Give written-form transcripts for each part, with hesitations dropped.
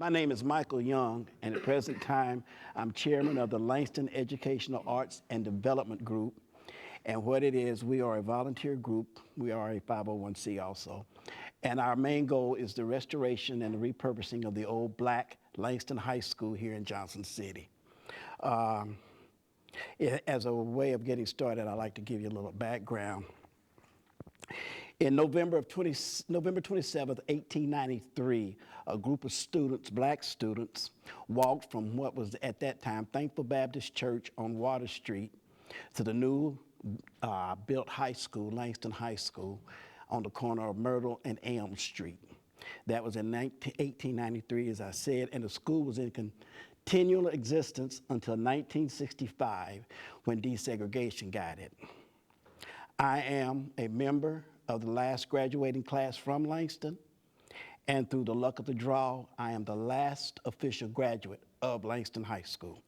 My name is Michael Young, and at present time, I'm chairman of the Langston Educational Arts and Development Group. And what it is, we are a volunteer group. We are a 501c also. And our main goal is the restoration and the repurposing of the old black Langston High School here in Johnson City. As a way of getting started, I'd like to give you a little background. In November 27th, 1893, a group of students, black students, walked from what was at that time Thankful Baptist Church on Water Street to the new built high school, Langston High School, on the corner of Myrtle and Elm Street. That was in 1893, as I said, and the school was in continual existence until 1965 when desegregation got it. I am a member of the last graduating class from Langston, and through the luck of the draw, I am the last official graduate of Langston High School.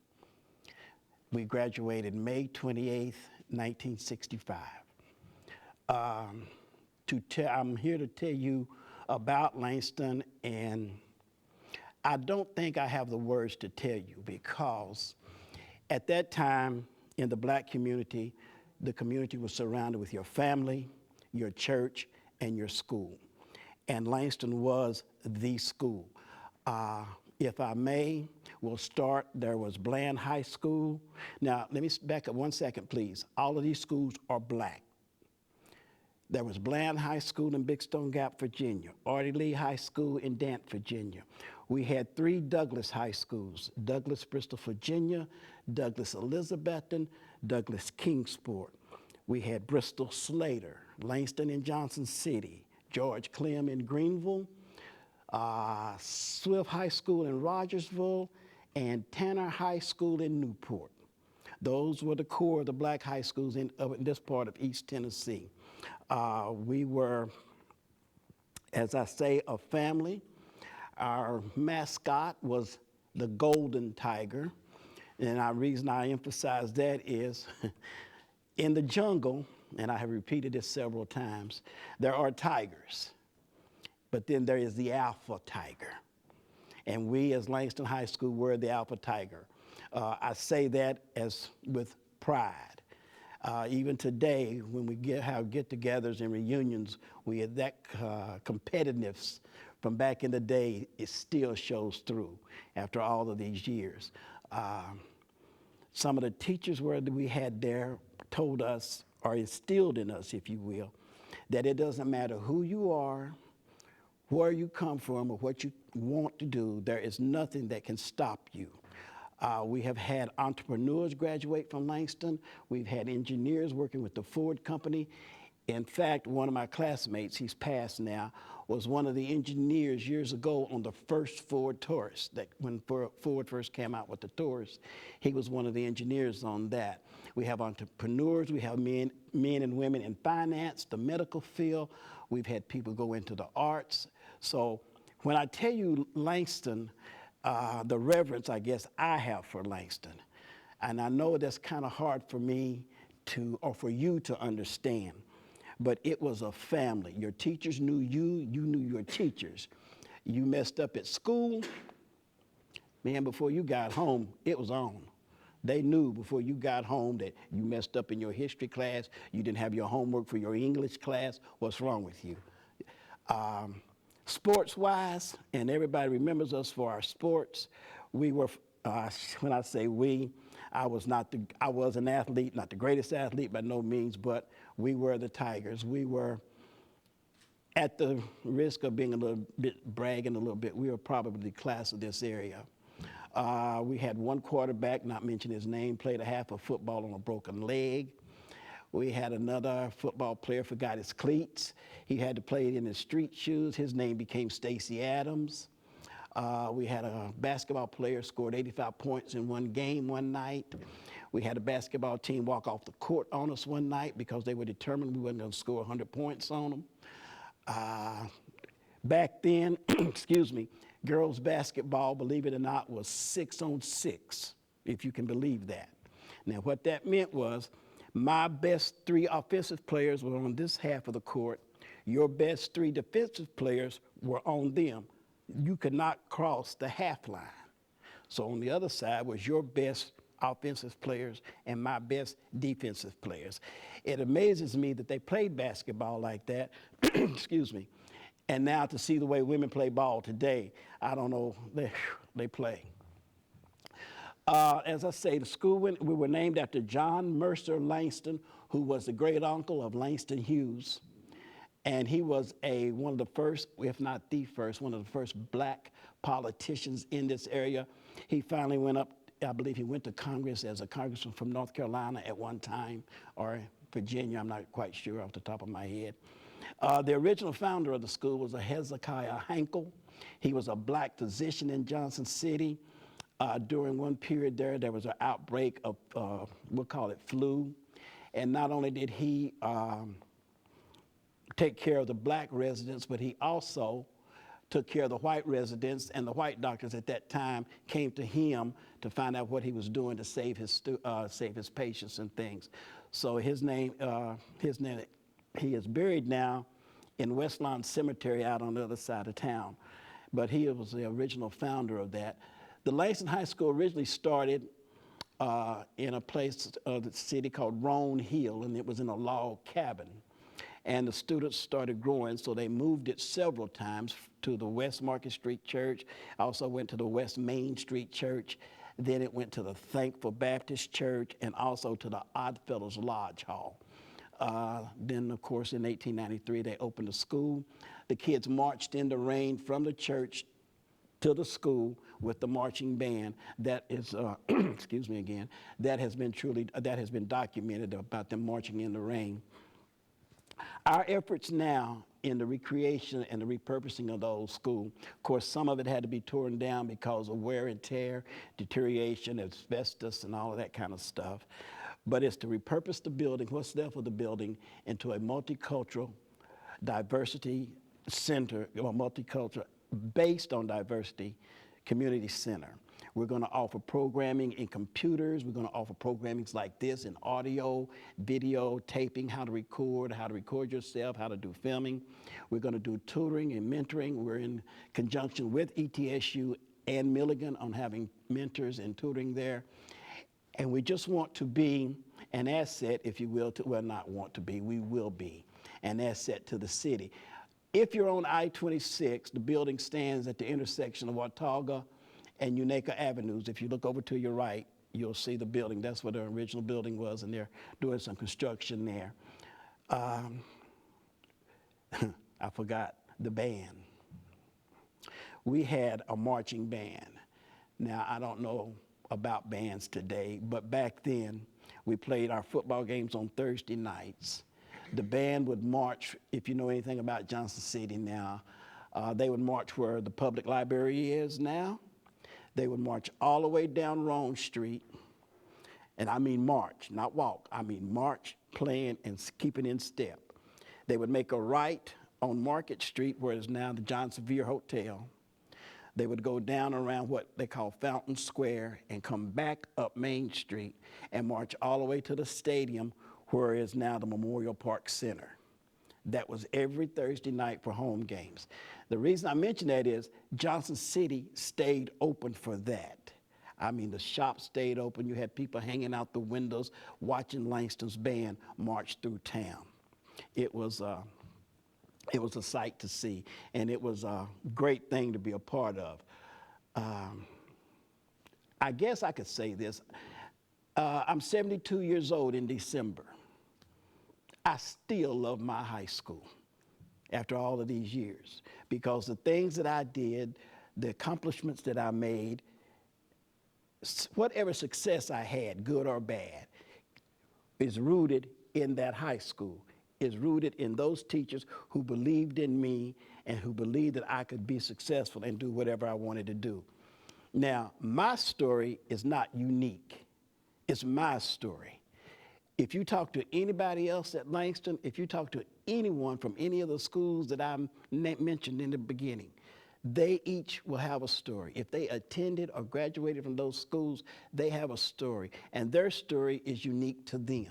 We graduated May 28th, 1965. I'm here to tell you about Langston, and I don't think I have the words to tell you because at that time in the black community, the community was surrounded with your family, your church, and your school. And Langston was the school. If I may, we'll start, there was Bland High School. Now, let me back up 1 second, please. All of these schools are black. There was Bland High School in Big Stone Gap, Virginia, Artie Lee High School in Dant, Virginia. We had 3 Douglas High Schools, Douglas Bristol, Virginia, Douglas Elizabethton, Douglas Kingsport. We had Bristol Slater, Langston in Johnson City, George Clem in Greenville, Swift High School in Rogersville, and Tanner High School in Newport. Those were the core of the black high schools in this part of East Tennessee. We were, as I say, a family. Our mascot was the Golden Tiger. And the reason I emphasize that is in the jungle, and I have repeated this several times, there are tigers, but then there is the alpha tiger. And we as Langston High School were the alpha tiger. I say that as with pride. Even today, when we have get-togethers and reunions, we have that competitiveness from back in the day, it still shows through after all of these years. Some of the teachers we had there told us, or instilled in us, if you will, that it doesn't matter who you are, where you come from, or what you want to do, there is nothing that can stop you. We have had entrepreneurs graduate from Langston. We've had engineers working with the Ford Company. In fact, one of my classmates, he's passed now, was one of the engineers years ago on the first Ford Taurus. That when Ford first came out with the Taurus, he was one of the engineers on that. We have entrepreneurs, we have men and women in finance, the medical field. We've had people go into the arts. So when I tell you Langston, the reverence, I guess, I have for Langston, and I know that's kind of hard for me to, or for you to understand, but it was a family. Your teachers knew you, you knew your teachers. You messed up at school, man, before you got home, it was on. They knew before you got home that you messed up in your history class, you didn't have your homework for your English class, what's wrong with you? Sports-wise, and everybody remembers us for our sports, we were, when I say we, I was an athlete, not the greatest athlete by no means, but we were the Tigers. We were, at the risk of being a little bit, bragging a little bit, we were probably the class of this area. We had one quarterback, not mention his name, played a half of football on a broken leg. We had another football player, forgot his cleats. He had to play it in his street shoes. His name became Stacy Adams. We had a basketball player scored 85 points in one game one night. We had a basketball team walk off the court on us one night because they were determined we wasn't going to score 100 points on them. Back then, excuse me, girls basketball, believe it or not, was 6-on-6, if you can believe that. Now, what that meant was my best 3 offensive players were on this half of the court. Your best 3 defensive players were on them. you could not cross the half line. So on the other side was your best offensive players and my best defensive players. It amazes me that they played basketball like that, excuse me, and now to see the way women play ball today, I don't know, they play. As I say, the school, we were named after John Mercer Langston, who was the great uncle of Langston Hughes. And he was one of the first, if not the first, one of the first black politicians in this area. He finally went up, I believe he went to Congress as a congressman from North Carolina at one time, or Virginia, I'm not quite sure off the top of my head. The original founder of the school was a Hezekiah Hankel. He was a black physician in Johnson City. During one period there was an outbreak of, we'll call it flu. And not only did he take care of the black residents, but he also took care of the white residents, and the white doctors at that time came to him to find out what he was doing to save his patients and things. So he is buried now in West Lawn Cemetery out on the other side of town. But he was the original founder of that. The Langston High School originally started in a place of the city called Roan Hill, and it was in a log cabin. And the students started growing, so they moved it several times to the West Market Street Church, also went to the West Main Street Church, then it went to the Thankful Baptist Church, and also to the Oddfellows Lodge Hall. Then, of course, in 1893, they opened the school. The kids marched in the rain from the church to the school with the marching band. That is, excuse me again, that has been documented about them marching in the rain. Our efforts now in the recreation and the repurposing of the old school, of course, some of it had to be torn down because of wear and tear, deterioration, asbestos, and all of that kind of stuff. But it's to repurpose the building, what's left of the building, into a multicultural diversity center, or multicultural, based on diversity, community center. We're going to offer programming in computers. We're going to offer programming like this in audio, video, taping, how to record yourself, how to do filming. We're going to do tutoring and mentoring. We're in conjunction with ETSU and Milligan on having mentors and tutoring there. And we just want to be an asset, if you will, well, not want to be, we will be an asset to the city. If you're on I-26, the building stands at the intersection of Watauga and Unaka Avenues. If you look over to your right, you'll see the building. That's where the original building was, and they're doing some construction there. I forgot the band. We had a marching band. Now, I don't know about bands today, but back then, we played our football games on Thursday nights. The band would march, if you know anything about Johnson City now, they would march where the public library is now. They would march all the way down Roan Street, and I mean march, not walk. I mean march, playing and keeping in step. They would make a right on Market Street, where is now the John Sevier Hotel. They would go down around what they call Fountain Square and come back up Main Street and march all the way to the stadium, where is now the Memorial Park Center. That was every Thursday night for home games. The reason I mention that is Johnson City stayed open for that. I mean, the shops stayed open. You had people hanging out the windows watching Langston's band march through town. It was a sight to see, and it was a great thing to be a part of. I guess I could say this. I'm 72 years old in December. I still love my high school after all of these years, because the things that I did, the accomplishments that I made, whatever success I had, good or bad, is rooted in that high school, is rooted in those teachers who believed in me and who believed that I could be successful and do whatever I wanted to do. Now, my story is not unique. It's my story. If you talk to anybody else at Langston, if you talk to anyone from any of the schools that I mentioned in the beginning, they each will have a story. If they attended or graduated from those schools, they have a story, and their story is unique to them.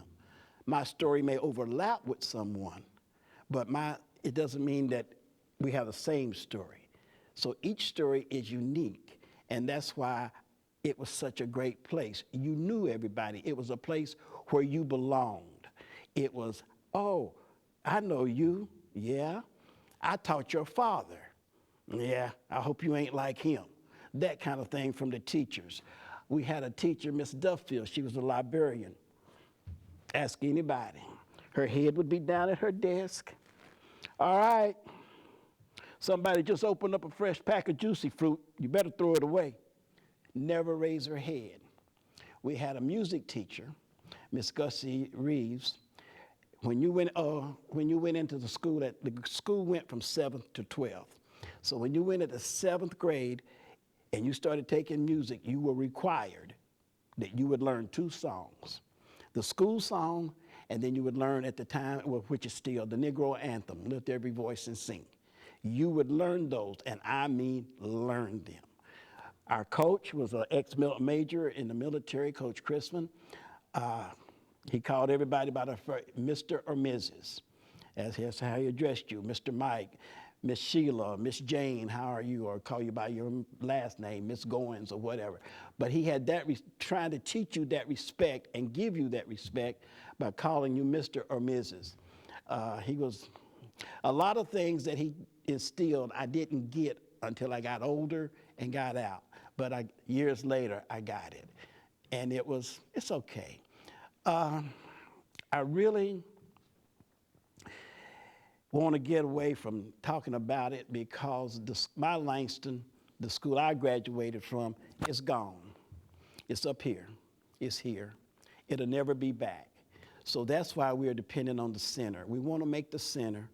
My story may overlap with someone, but it doesn't mean that we have the same story. So each story is unique, and that's why it was such a great place. You knew everybody. It was a place where you belonged. It was, oh, I know you. Yeah. I taught your father. Yeah, I hope you ain't like him. That kind of thing from the teachers. We had a teacher, Miss Duffield. She was a librarian. Ask anybody. Her head would be down at her desk. All right, somebody just opened up a fresh pack of juicy fruit. You better throw it away. Never raise her head. We had a music teacher, Miss Gussie Reeves. When you went into the school went from 7th to 12th. So when you went into 7th grade and you started taking music, you were required that you would learn 2 songs. The school song, and then you would learn at the time, which is still the Negro anthem, lift every voice and sing. You would learn those, and I mean learn them. Our coach was an ex-major in the military, Coach Chrisman. He called everybody by the first, Mr. or Mrs. That's how he addressed you. Mr. Mike, Miss Sheila, Miss Jane, how are you? Or call you by your last name, Miss Goins or whatever. But he had that, trying to teach you that respect and give you that respect by calling you Mr. or Mrs. He was, a lot of things that he instilled I didn't get until I got older and got out. But years later, I got it. And it's okay. I really want to get away from talking about it because my Langston, the school I graduated from, is gone. It's up here. It's here. It'll never be back. So that's why we're dependent on the center. We want to make the center,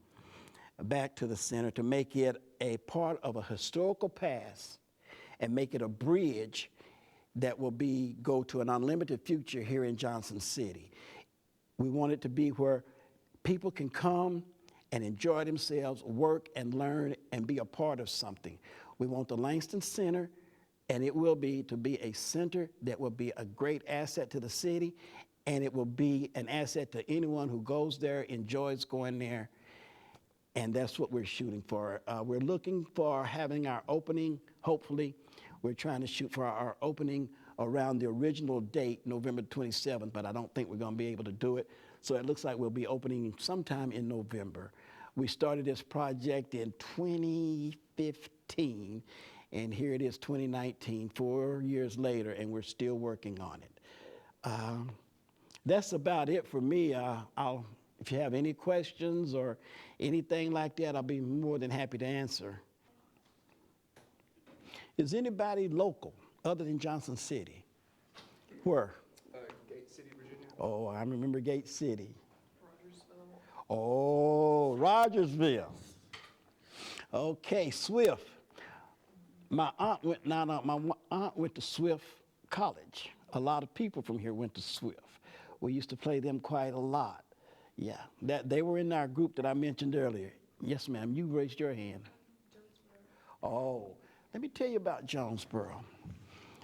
back to the center, to make it a part of a historical past and make it a bridge that will go to an unlimited future here in Johnson City. We want it to be where people can come and enjoy themselves, work and learn and be a part of something. We want the Langston Center, and it will be to be a center that will be a great asset to the city, and it will be an asset to anyone who goes there, enjoys going there, and that's what we're shooting for. We're looking for having our opening, hopefully. We're trying to shoot for our opening around the original date, November 27th, but I don't think we're going to be able to do it. So it looks like we'll be opening sometime in November. We started this project in 2015, and here it is 2019, 4 years later, and we're still working on it. That's about it for me. If you have any questions or anything like that, I'll be more than happy to answer. Is anybody local other than Johnson City? Where? Gate City, Virginia. Oh, I remember Gate City. Rogersville. Oh, Rogersville. Okay, Swift. My aunt went to Swift College. A lot of people from here went to Swift. We used to play them quite a lot. Yeah, they were in our group that I mentioned earlier. Yes, ma'am, you raised your hand. Oh, let me tell you about Jonesboro.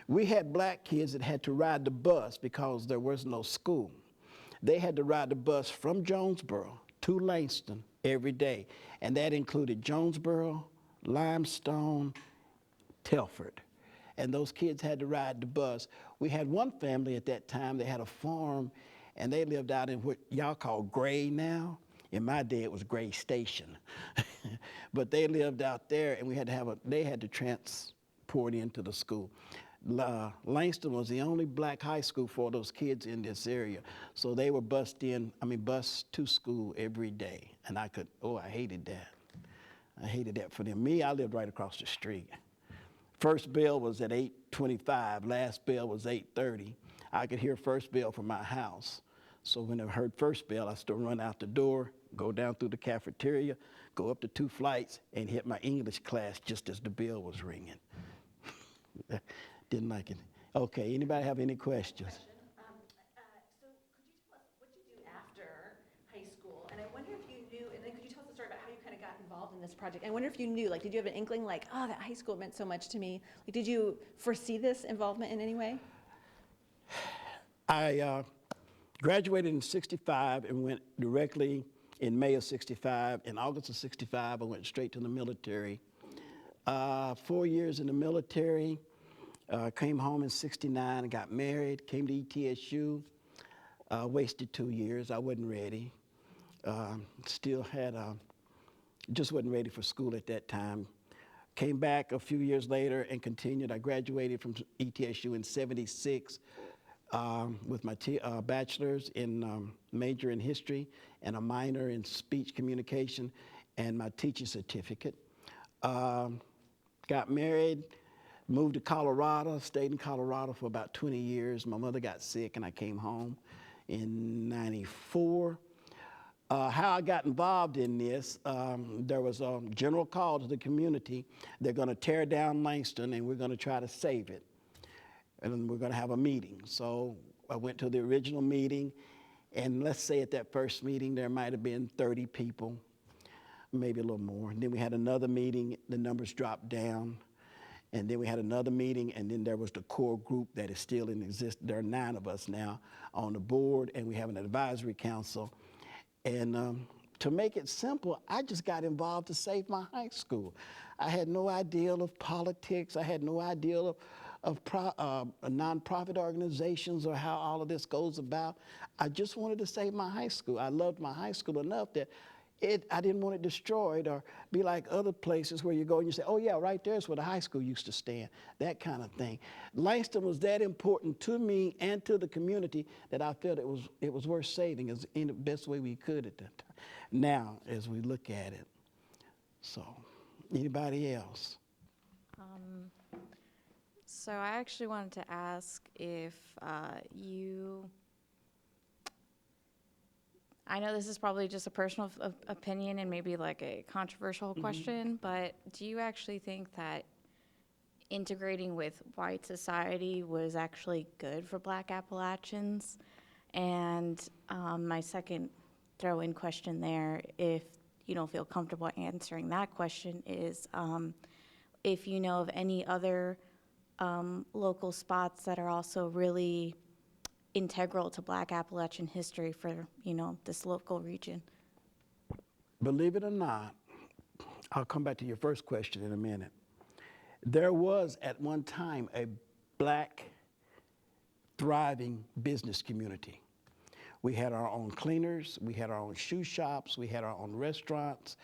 We had black kids that had to ride the bus because there was no school. They had to ride the bus from Jonesboro to Langston every day, and that included Jonesboro, Limestone, Telford. And those kids had to ride the bus. We had one family at that time, they had a farm, and they lived out in what y'all call Gray now. In my day, it was Gray Station. But they lived out there, and they had to transport into the school. Langston was the only black high school for those kids in this area. So they were bused to school every day. And I hated that. I hated that for them. Me, I lived right across the street. First bell was at 8:25, last bell was 8:30. I could hear first bell from my house. So when I heard first bell, I still run out the door, go down through the cafeteria, go up the 2 flights, and hit my English class just as the bell was ringing. Didn't like it. Okay, anybody have any questions? So could you tell us what you do after high school? And I wonder if you knew, and then could you tell us the story about how you kind of got involved in this project? I wonder if you knew, did you have an inkling that high school meant so much to me? Did you foresee this involvement in any way? I graduated in '65 and went directly in May of '65. In August of '65, I went straight to the military. 4 years in the military, came home in '69, got married, came to ETSU, wasted 2 years. I wasn't ready. Still had, just wasn't ready for school at that time. Came back a few years later and continued. I graduated from ETSU in '76 with my bachelor's in major in history and a minor in speech communication and my teaching certificate. Got married, moved to Colorado, stayed in Colorado for about 20 years. My mother got sick and I came home in '94. How I got involved in this, there was a general call to the community. They're going to tear down Langston and we're going to try to save it. And we're going to have a meeting. So I went to the original meeting, and let's say at that first meeting there might have been 30 people, maybe a little more. And then we had another meeting, the numbers dropped down. And then we had another meeting, and then there was the core group that is still in existence. There are 9 of us now on the board, and we have an advisory council. And to make it simple, I just got involved to save my high school. I had no idea of politics. I had no idea of nonprofit organizations or how all of this goes about. I just wanted to save my high school. I loved my high school enough that I didn't want it destroyed or be like other places where you go and you say, oh yeah, right there's where the high school used to stand, that kind of thing. Langston was that important to me and to the community that I felt it was worth saving as in the best way we could at that time. Now, as we look at it, so anybody else? So I actually wanted to ask if I know this is probably just a personal opinion and maybe like a controversial question, but do you actually think that integrating with white society was actually good for Black Appalachians? And my second throw-in question there, if you don't feel comfortable answering that question, is if you know of any other local spots that are also really integral to Black Appalachian history for, this local region. Believe it or not, I'll come back to your first question in a minute. There was at one time a Black thriving business community. We had our own cleaners, we had our own shoe shops, we had our own restaurants.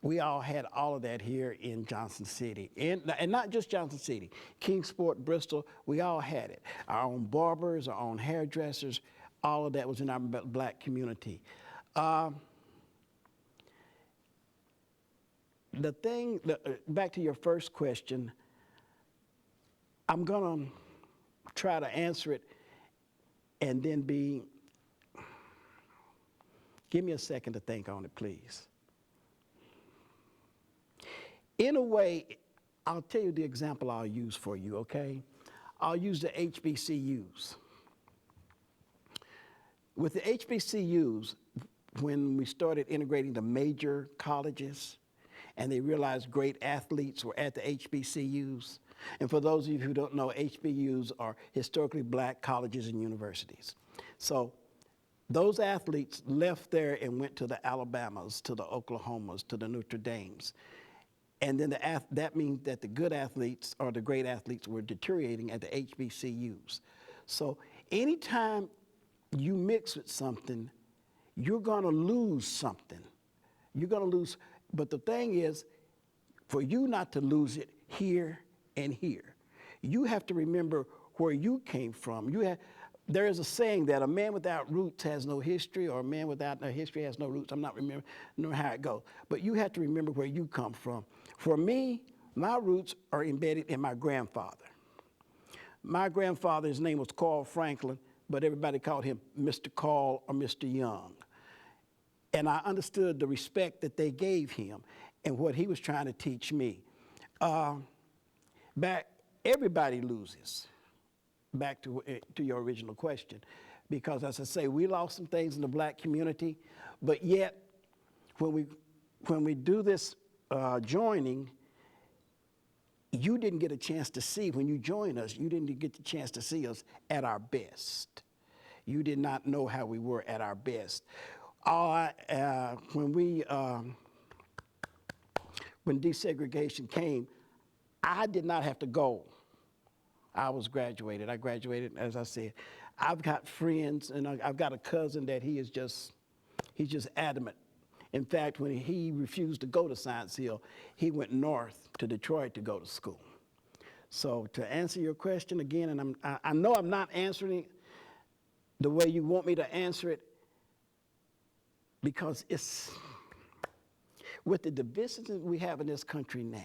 We all had all of that here in Johnson City. And not just Johnson City, Kingsport, Bristol, we all had it. Our own barbers, our own hairdressers, all of that was in our Black community. Back to your first question, I'm gonna try to answer it and then give me a second to think on it, please. In a way, I'll tell you the example I'll use for you, okay? I'll use the HBCUs. With the HBCUs, when we started integrating the major colleges and they realized great athletes were at the HBCUs, and for those of you who don't know, HBCUs are historically Black colleges and universities. So those athletes left there and went to the Alabamas, to the Oklahomas, to the Notre Dames. And then that means that the good athletes or the great athletes were deteriorating at the HBCUs. So anytime you mix with something, you're gonna lose something. You're gonna lose, but the thing is, for you not to lose it here and here, you have to remember where you came from. There is a saying that a man without roots has no history, or a man without no history has no roots. I'm not remembering how it goes. But you have to remember where you come from. For me, my roots are embedded in my grandfather. My grandfather, his name was Carl Franklin, but everybody called him Mr. Carl or Mr. Young. And I understood the respect that they gave him and what he was trying to teach me. Everybody loses. Back to your original question, because as I say, we lost some things in the Black community, but yet when we do this joining, you didn't get a chance to see, when you join us, you didn't get the chance to see us at our best. You did not know how we were at our best. When desegregation came, I did not have to go. I was graduated. I graduated, as I said. I've got friends, and I've got a cousin that he's just adamant. In fact, when he refused to go to Science Hill, he went north to Detroit to go to school. So to answer your question again, and I know I'm not answering it the way you want me to answer it, because it's, with the divisiveness we have in this country now,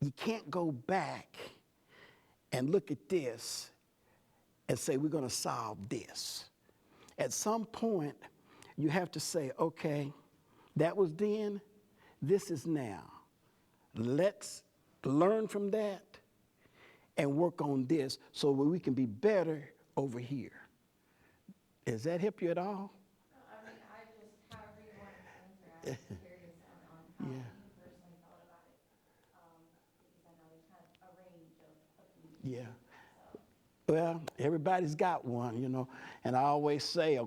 you can't go back and look at this and say we're going to solve this. At some point, you have to say, okay, that was then, this is now. Let's learn from that and work on this so we can be better over here. Does that help you at all? I mean, I just, however you want to answer, I was curious on how Yeah. you personally felt about it. Because I know there's kind of a range of opinions. Yeah. Well, everybody's got one, you know, and I always say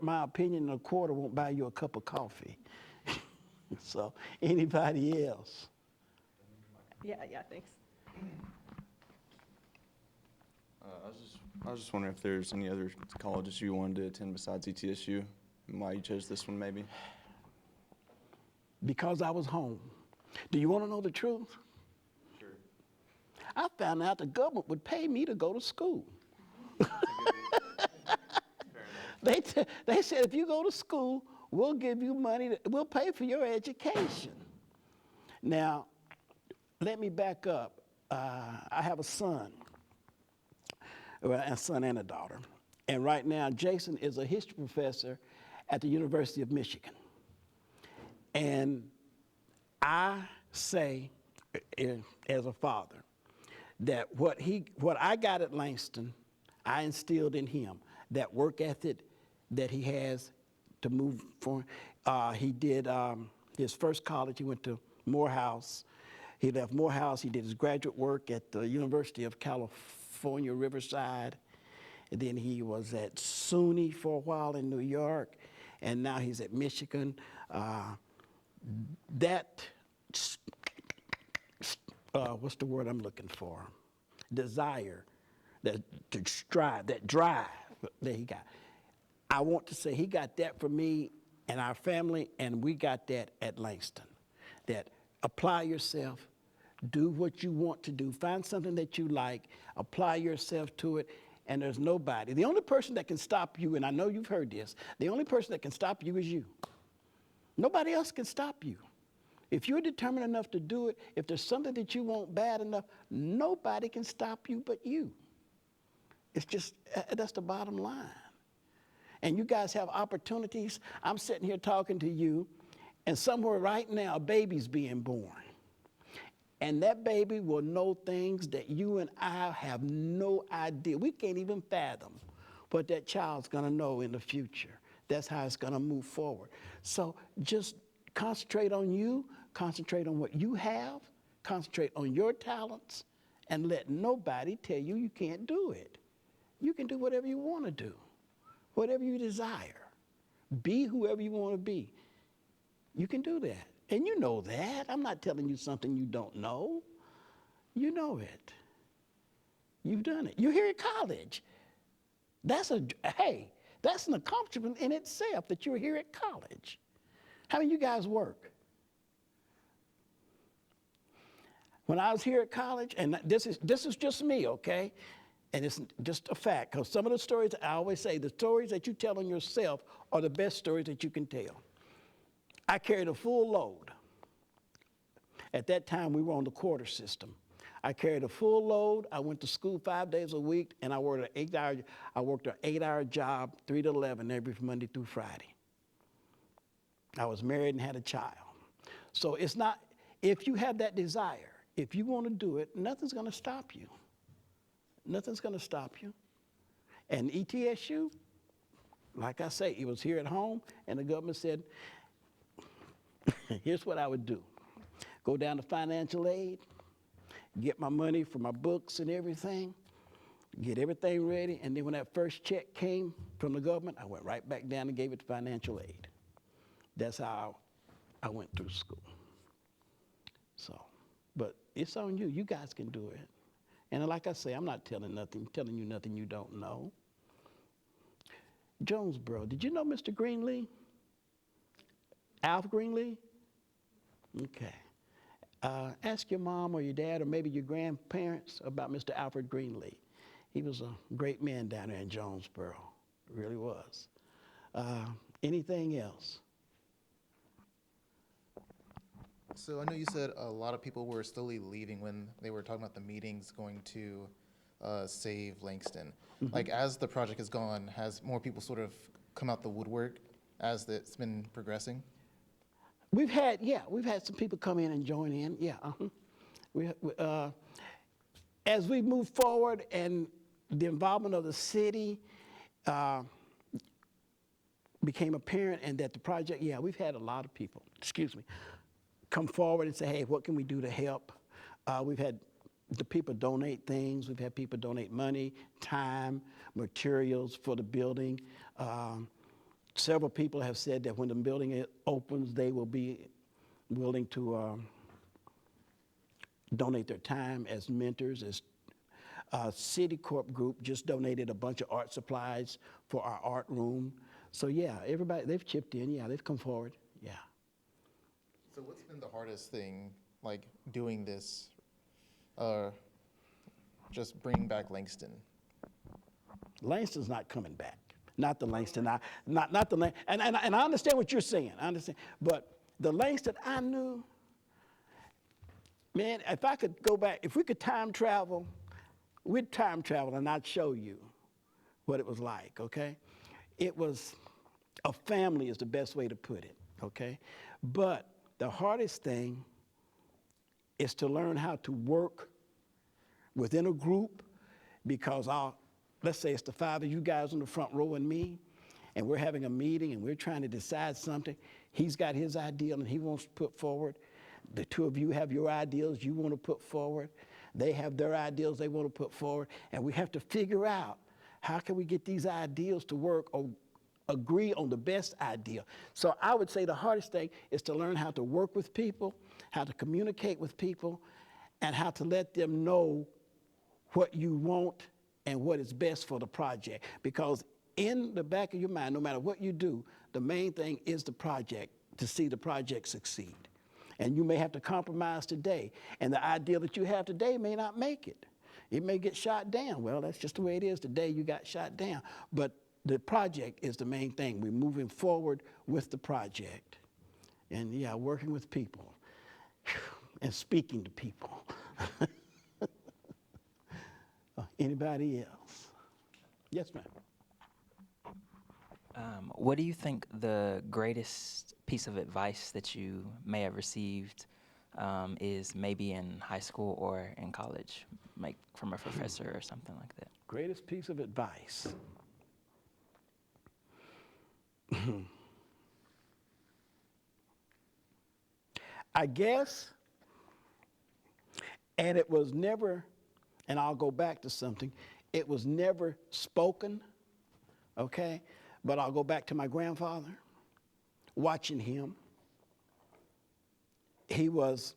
my opinion, a quarter won't buy you a cup of coffee. So anybody else? Yeah, thanks. I was just wondering if there's any other colleges you wanted to attend besides ETSU, and why you chose this one, maybe. Because I was home. Do you want to know the truth? Sure. I found out the government would pay me to go to school. They said, if you go to school, we'll give you money, we'll pay for your education. Now, let me back up. I have a son, well, a son and a daughter. And right now, Jason is a history professor at the University of Michigan. And I say, as a father, that what I got at Langston, I instilled in him. That work ethic that he has to move forward. He did his first college, he went to Morehouse. He left Morehouse, he did his graduate work at the University of California, Riverside. And then he was at SUNY for a while in New York, and now he's at Michigan. What's the word I'm looking for? Desire, that drive that he got. I want to say he got that for me and our family, and we got that at Langston. That apply yourself, do what you want to do, find something that you like, apply yourself to it, and there's nobody. The only person that can stop you, and I know you've heard this, the only person that can stop you is you. Nobody else can stop you. If you're determined enough to do it, if there's something that you want bad enough, nobody can stop you but you. It's just, that's the bottom line. And you guys have opportunities. I'm sitting here talking to you, and somewhere right now, a baby's being born. And that baby will know things that you and I have no idea. We can't even fathom what that child's gonna know in the future. That's how it's gonna move forward. So just concentrate on you, concentrate on what you have, concentrate on your talents, and let nobody tell you you can't do it. You can do whatever you want to do, whatever you desire. Be whoever you want to be. You can do that. And you know that. I'm not telling you something you don't know. You know it. You've done it. You're here at college. That's an accomplishment in itself that you're here at college. How many of you guys work? When I was here at college, and this is just me, okay? And it's just a fact, because some of the stories, I always say, the stories that you tell on yourself are the best stories that you can tell. I carried a full load. At that time, we were on the quarter system. I carried a full load. I went to school 5 days a week, and I worked an 8-hour job, 3 to 11, every Monday through Friday. I was married and had a child. So it's not, if you have that desire, if you want to do it, nothing's going to stop you. Nothing's going to stop you. And ETSU, like I say, it was here at home, and the government said, here's what I would do. Go down to financial aid, get my money for my books and everything, get everything ready, and then when that first check came from the government, I went right back down and gave it to financial aid. That's how I went through school. So, but it's on you. You guys can do it. And like I say, I'm not telling you nothing you don't know. Jonesboro, did you know Mr. Greenlee? Alf Greenlee? Okay. Ask your mom or your dad or maybe your grandparents about Mr. Alfred Greenlee. He was a great man down there in Jonesboro. Really was. Anything else? So I know you said a lot of people were slowly leaving when they were talking about the meetings going to save Langston. Like as the project has gone, has more people sort of come out the woodwork as it's been progressing? We've had some people come in and join in. Yeah. As we move forward and the involvement of the city became apparent and that the project, we've had a lot of people, come forward and say, hey, what can we do to help? We've had the people donate things. We've had people donate money, time, materials for the building. Several people have said that when the building opens, they will be willing to donate their time as mentors. As Citicorp Group just donated a bunch of art supplies for our art room. So yeah, everybody, they've chipped in. Yeah, they've come forward. Yeah. So what's been the hardest thing, like doing this, just bringing back Langston? Langston's not coming back. Not the Langston, not the Langston. And I understand what you're saying. I understand. But the Langston I knew, man, if I could go back, if we could time travel, we'd time travel and I'd show you what it was like, okay? It was, a family is the best way to put it, okay? But the hardest thing is to learn how to work within a group because let's say it's the 5 of you guys on the front row and me, and we're having a meeting and we're trying to decide something. He's got his ideal and he wants to put forward. The 2 of you have your ideals you want to put forward. They have their ideals they want to put forward. And we have to figure out how can we get these ideals to work or agree on the best idea. So I would say the hardest thing is to learn how to work with people, how to communicate with people, and how to let them know what you want and what is best for the project. Because in the back of your mind, no matter what you do, the main thing is the project, to see the project succeed. And you may have to compromise today, and the idea that you have today may not make it. It may get shot down. Well, that's just the way it is. Today you got shot down. But the project is the main thing. We're moving forward with the project. And yeah, working with people and speaking to people. Anybody else? Yes, ma'am. What do you think the greatest piece of advice that you may have received is maybe in high school or in college, like from a professor or something like that? Greatest piece of advice. I guess, and it was never, and I'll go back to something, it was never spoken, okay? But I'll go back to my grandfather, watching him. He was,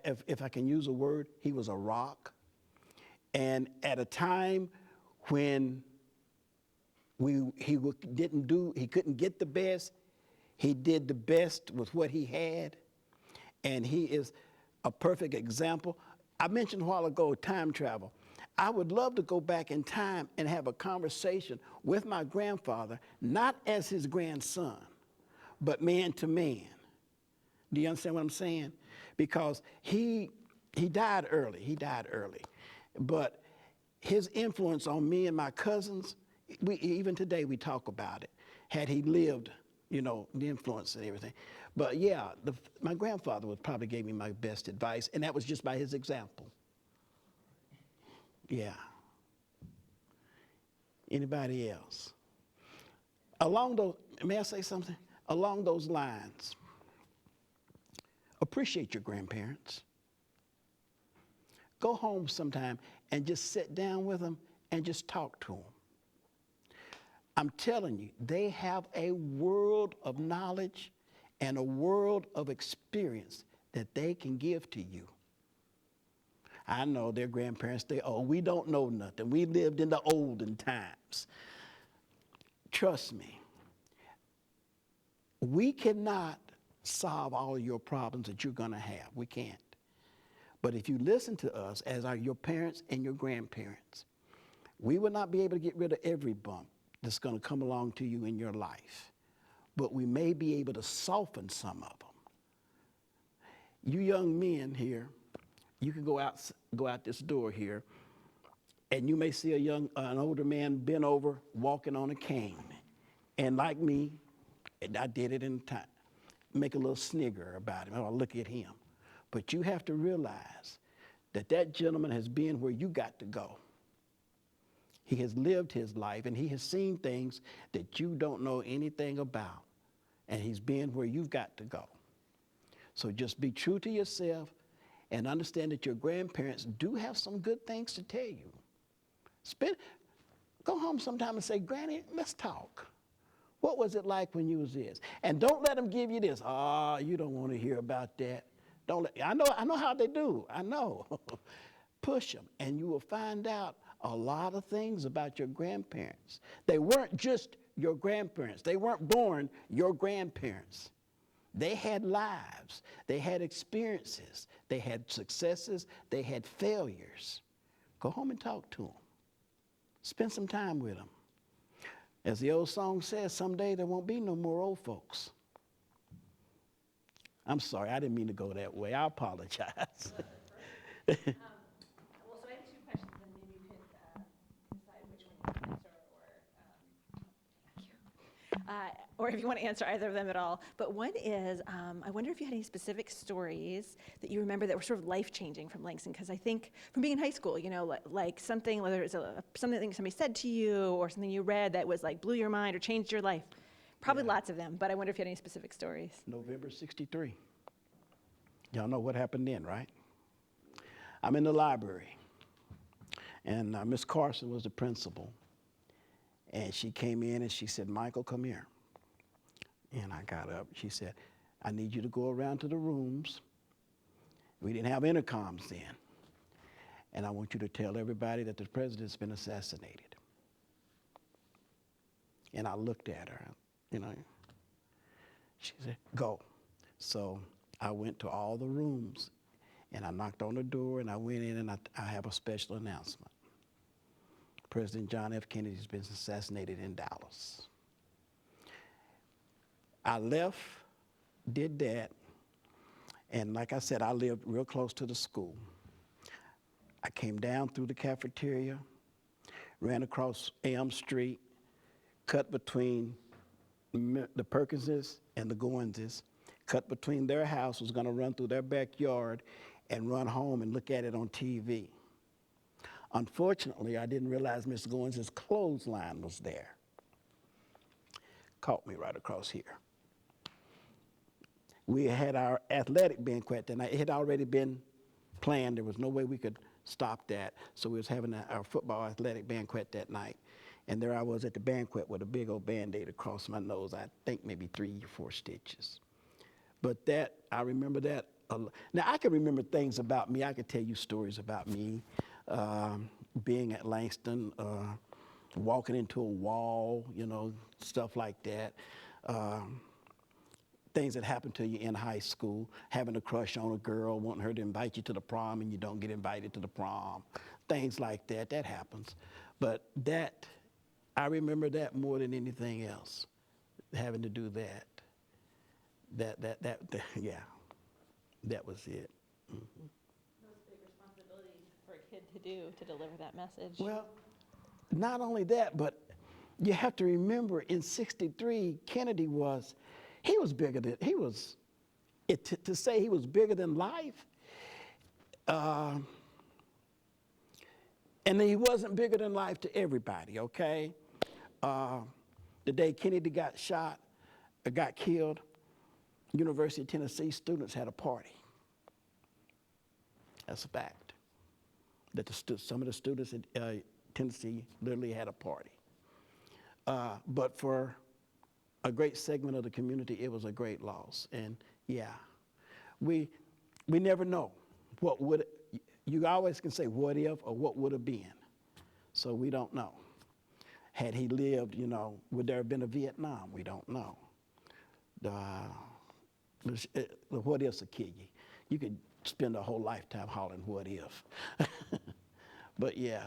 if I can use a word, he was a rock. And at a time when he couldn't get the best, he did the best with what he had. And he is a perfect example. I mentioned a while ago time travel. I would love to go back in time and have a conversation with my grandfather, not as his grandson, but man to man. Do you understand what I'm saying? Because he died early. He died early. But his influence on me and my cousins, even today we talk about it. Had he lived, the influence and everything. But yeah, my grandfather probably gave me my best advice, and that was just by his example. Yeah. Anybody else? May I say something? Along those lines, appreciate your grandparents. Go home sometime and just sit down with them and just talk to them. I'm telling you, they have a world of knowledge and a world of experience that they can give to you. I know their grandparents, we don't know nothing. We lived in the olden times. Trust me, we cannot solve all of your problems that you're gonna have. We can't. But if you listen to us, as are your parents and your grandparents, we will not be able to get rid of every bump that's gonna come along to you in your life. But we may be able to soften some of them. You young men here, you can go out this door here, and you may see an older man bent over, walking on a cane. And like me, and I did it in time, make a little snigger about him. Oh, look at him. But you have to realize that that gentleman has been where you got to go. He has lived his life, and he has seen things that you don't know anything about. And he's been where you've got to go. So just be true to yourself and understand that your grandparents do have some good things to tell you. Go home sometime and say, Granny, let's talk. What was it like when you was this? And don't let them give you this. Oh, you don't want to hear about that. I know how they do. I know. Push them, and you will find out a lot of things about your grandparents. They weren't just your grandparents. They weren't born your grandparents. They had lives. They had experiences. They had successes. They had failures. Go home and talk to them. Spend some time with them. As the old song says, someday there won't be no more old folks. I'm sorry, I didn't mean to go that way. I apologize. Well, so I have two questions, and maybe you could decide which one you answer, or if you want to answer either of them at all. But one is, I wonder if you had any specific stories that you remember that were sort of life-changing from Langston, because I think from being in high school, you know, like something, whether it's something somebody said to you or something you read that was like blew your mind or changed your life. Probably lots of them, but I wonder if you had any specific stories. November 63. Y'all know what happened then, right? I'm in the library, and Miss Carson was the principal. And she came in and she said, Michael, come here. And I got up. She said, I need you to go around to the rooms. We didn't have intercoms then. And I want you to tell everybody that the president's been assassinated. And I looked at her, you know. She said, go. So I went to all the rooms, and I knocked on the door, and I went in, and I have a special announcement. President John F. Kennedy has been assassinated in Dallas. I left, did that, and like I said, I lived real close to the school. I came down through the cafeteria, ran across Elm Street, cut between the Perkinses and the Goinses, cut between their house, was gonna run through their backyard and run home and look at it on TV. Unfortunately, I didn't realize Mr. Goins' clothesline was there. Caught me right across here. We had our athletic banquet that night. It had already been planned. There was no way we could stop that. So we was having our football athletic banquet that night. And there I was at the banquet with a big old Band-Aid across my nose. I think maybe 3 or 4 stitches. But that, I remember that. Now, I can remember things about me. I could tell you stories about me. Being at Langston, walking into a wall, you know, stuff like that. Things that happen to you in high school, having a crush on a girl, wanting her to invite you to the prom and you don't get invited to the prom. Things like that, that happens. But that, I remember that more than anything else, having to do that. Yeah, that was it. Mm-hmm. Those big responsibilities for a kid to do, to deliver that message. Well, not only that, but you have to remember in 63, Kennedy was, he was bigger than, he was, to say he was bigger than life, and he wasn't bigger than life to everybody, okay? The day Kennedy got shot, got killed, University of Tennessee students had a party. That's a fact. That some of the students at Tennessee literally had a party. But for a great segment of the community, it was a great loss. And yeah, we never know what would, you always can say what if or what would have been. So we don't know. Had he lived, you know, would there have been a Vietnam? We don't know. The what ifs will kill you. You could spend a whole lifetime hollering what if. But yeah,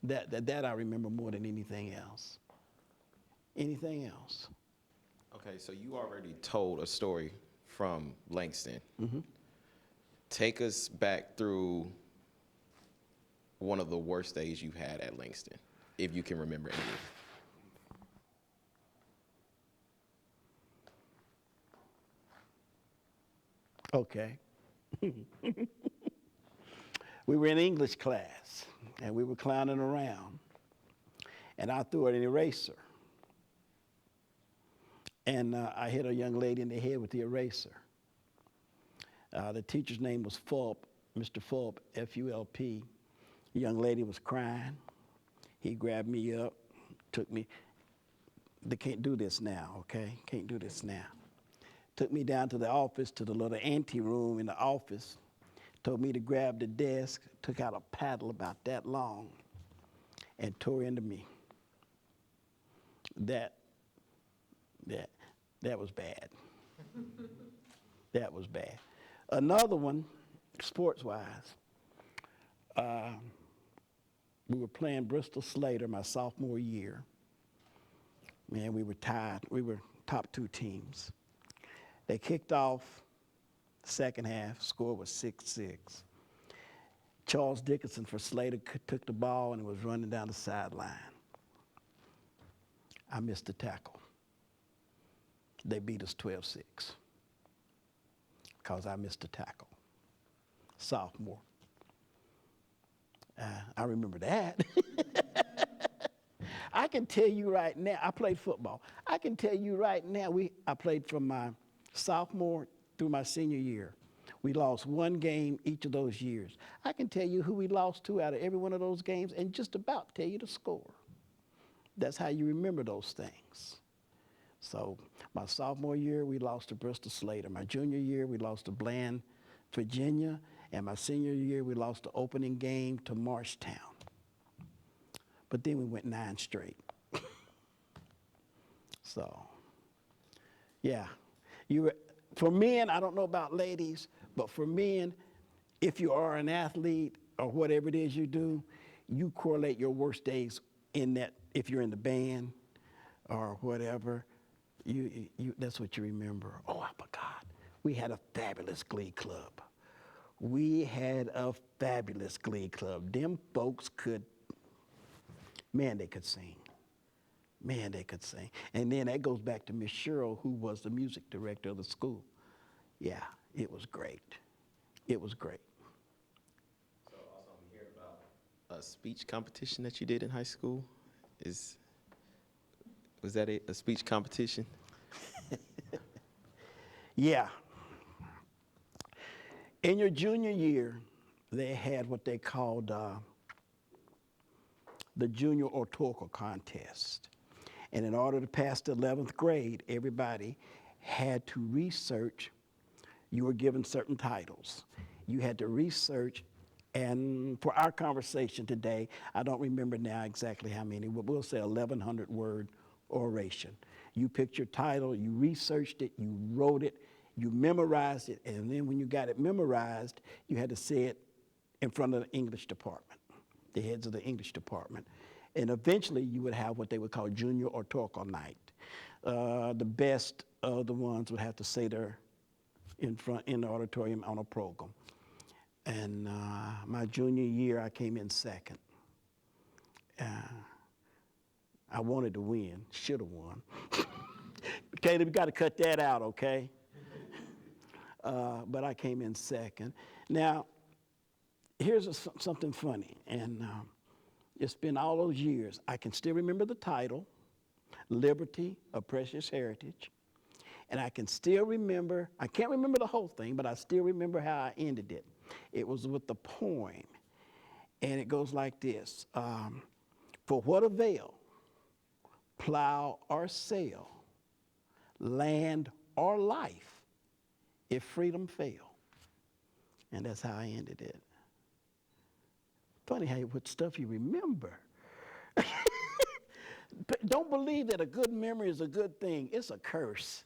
that I remember more than anything else. Anything else? Okay, so you already told a story from Langston. Take us back through one of the worst days you had at Langston, if you can remember any. Okay. We were in English class, and we were clowning around, and I threw an eraser. And I hit a young lady in the head with the eraser. The teacher's name was Fulp, Mr. Fulp, F-U-L-P. The young lady was crying. He grabbed me up, took me, they can't do this now, okay? Can't do this now. Took me down to the office, to the little ante room in the office, told me to grab the desk, took out a paddle about that long, and tore into me. That was bad. That was bad. Another one, sports-wise, we were playing Bristol Slater my sophomore year. Man, we were tied. We were top 2 teams. They kicked off second half, score was 6-6. Charles Dickinson for Slater took the ball and was running down the sideline. I missed the tackle. They beat us 12-6 because I missed the tackle. Sophomore. I remember that. I can tell you right now, I played football. I can tell you right now, I played from my sophomore through my senior year. We lost one game each of those years. I can tell you who we lost to out of every one of those games and just about tell you the score. That's how you remember those things. So my sophomore year, we lost to Bristol Slater. My junior year, we lost to Bland, Virginia. And my senior year, we lost the opening game to Marshtown. But then we went 9 straight. So, yeah. For men, I don't know about ladies, but for men, if you are an athlete or whatever it is you do, you correlate your worst days in that, if you're in the band or whatever, that's what you remember. Oh, I forgot. We had a fabulous glee club. We had a fabulous glee club. Them folks could, man, they could sing. Man, they could sing. And then that goes back to Miss Cheryl, who was the music director of the school. Yeah, it was great. It was great. So also I'm hearing about a speech competition that you did in high school. Was that a speech competition? Yeah. In your junior year, they had what they called the Junior Oratorical Contest. And in order to pass the 11th grade, everybody had to research. You were given certain titles. You had to research, and for our conversation today, I don't remember now exactly how many, but we'll say 1,100 word oration. You picked your title, you researched it, you wrote it, you memorized it, and then when you got it memorized, you had to say it in front of the English department, the heads of the English department. And eventually you would have what they would call Junior Oratorical Night. The best of the ones would have to say their in the auditorium on a program. And my junior year, I came in second. I wanted to win, should have won. Caleb, you got to cut that out, okay? But I came in second. Now, here's something funny, and it's been all those years. I can still remember the title, Liberty, A Precious Heritage, and I can still remember, I can't remember the whole thing, but I still remember how I ended it. It was with the poem, and it goes like this. For what avail, plow or sail, land or life, if freedom fail? And that's how I ended it. Funny how what stuff you remember. But don't believe that a good memory is a good thing. It's a curse.